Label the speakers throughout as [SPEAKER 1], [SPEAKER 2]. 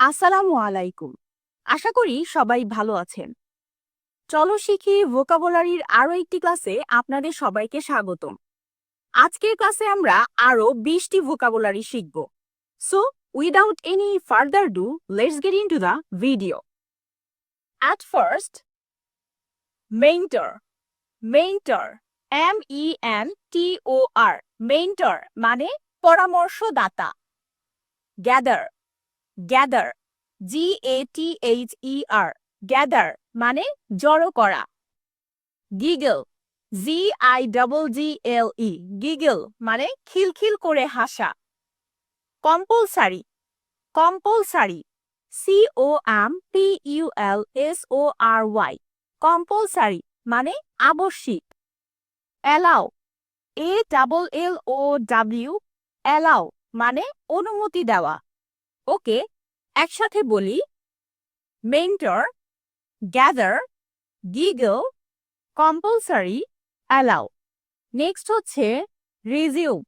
[SPEAKER 1] আসসালামু আলাইকুম। আশা করি সবাই ভালো আছেন। চলো শিখি ভোকাবুলারির আরো একটি ক্লাসে আপনাদের সবাইকে স্বাগতম। আজকের ক্লাসে আমরা আরো 20টি ভোকাবুলারি শিখব। So without any further do, let's get into the video. At first, mentor. Mentor, MENTOR, mentor মানে পরামর্শদাতা। গ্যাদার। গ্যাদার, GATHER, গ্যাদার মানে জড়ো করা। গিগল, GIGGLE, গিগল মানে খিলখিল করে হাসা। কম্পালসারি। কম্পালসারি, COMPULSORY, কম্পালসারি মানে আবশ্যিক। অ্যালাউ, ALLOW, অ্যালাউ মানে অনুমতি দেওয়া। ওকে, একসাথে বলি। Mentor, gather, giggle, compulsory, allow. Next হচ্ছে রিজিউম।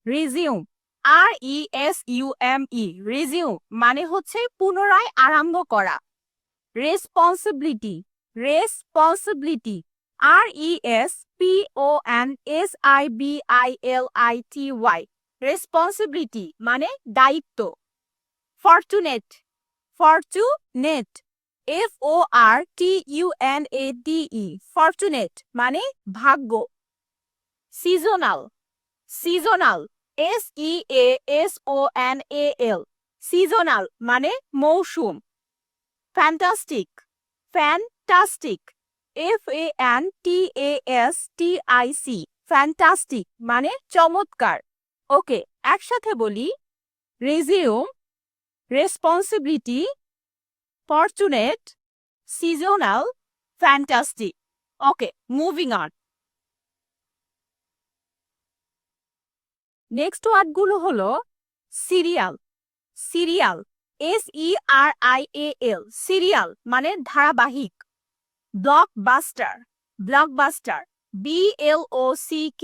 [SPEAKER 1] রিজিউম, RESUME, রিজিউম মানে হচ্ছে পুনরায় আরম্ভ করা। রেসপন্সিবিলিটি। রেসপন্সিবিলিটি, RESPONSIBILITY, রেসপন্সিবিলিটি মানে দায়িত্ব। ফরচুনেট। ফরচুনেট, FORTUNATE, ফরচুনেট মানে ভাগ্য। সিজনাল। সিজনাল, SEASONAL, সিজনাল মানে মৌসুম। ফ্যান্টাস্টিক। ফ্যান্টাস্টিক, FANTASTIC, ফ্যান্টাস্টিক মানে চমৎকার। ওকে, একসাথে বলি। Resume, responsibility, fortunate, seasonal, fantastic. Okay, moving on. Next ওয়ার্ডগুলো হলো সিরিয়াল। সিরিয়াল, SERIAL, সিরিয়াল মানে ধারাবাহিক। Blockbuster. Blockbuster, BLOCK,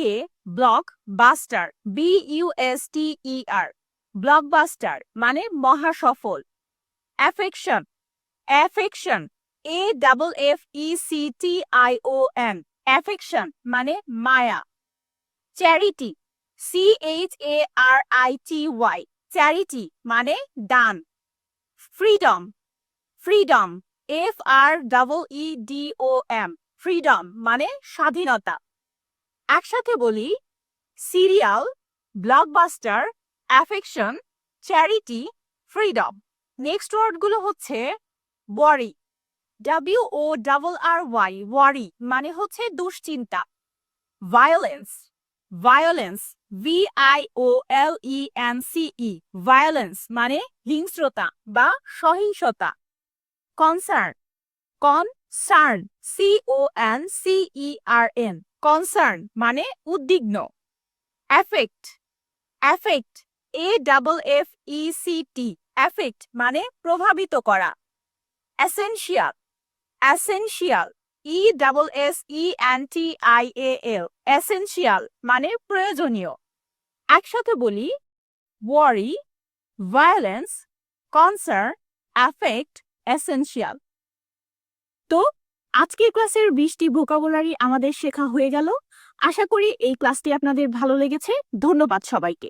[SPEAKER 1] blockbuster, BUSTER, blockbuster মানে মহাসফল। অ্যাফেকশন। অ্যাফেকশন, AFFECTION, অ্যাফেকশন মানে মায়া। চ্যারিটি, CHARITY, চ্যারিটি মানে দান। ফ্রিডম। ফ্রিডম, FREEDOM, ফ্রিডম মানে স্বাধীনতা। একসাথে বলি। Serial, blockbuster, affection, charity, freedom. Next ওয়ার্ডগুলো হচ্ছে ওয়ারি। WORRY, ওয়ারি মানে হচ্ছে দুশ্চিন্তা। ভায়োলেন্স। ভায়োলেন্স, VIOLENCE, ভায়োলেন্স মানে হিংস্রতা বা সহিংসতা। কনসার্ন। কনসার্ন, CONCERN, কনসার্ন মানে উদ্বিগ্ন। অ্যাফেক্ট। অ্যাফেক্ট, AFFECT, অ্যাফেক্ট মানে প্রভাবিত করা। এসেনশিয়াল। এসেনশিয়াল, ESSENTIAL, এসেনশিয়াল মানে প্রয়োজনীয়। একসাথে বলি। ওয়ারি, ভায়োলেন্স, কনসার্ন, অ্যাফেক্ট, এসেনশিয়াল। তো আজকের ক্লাসের 20টি ভোকাবুলারি আমাদের শেখা হয়ে গেল। আশা করি এই ক্লাসটি আপনাদের ভালো লেগেছে। ধন্যবাদ সবাইকে।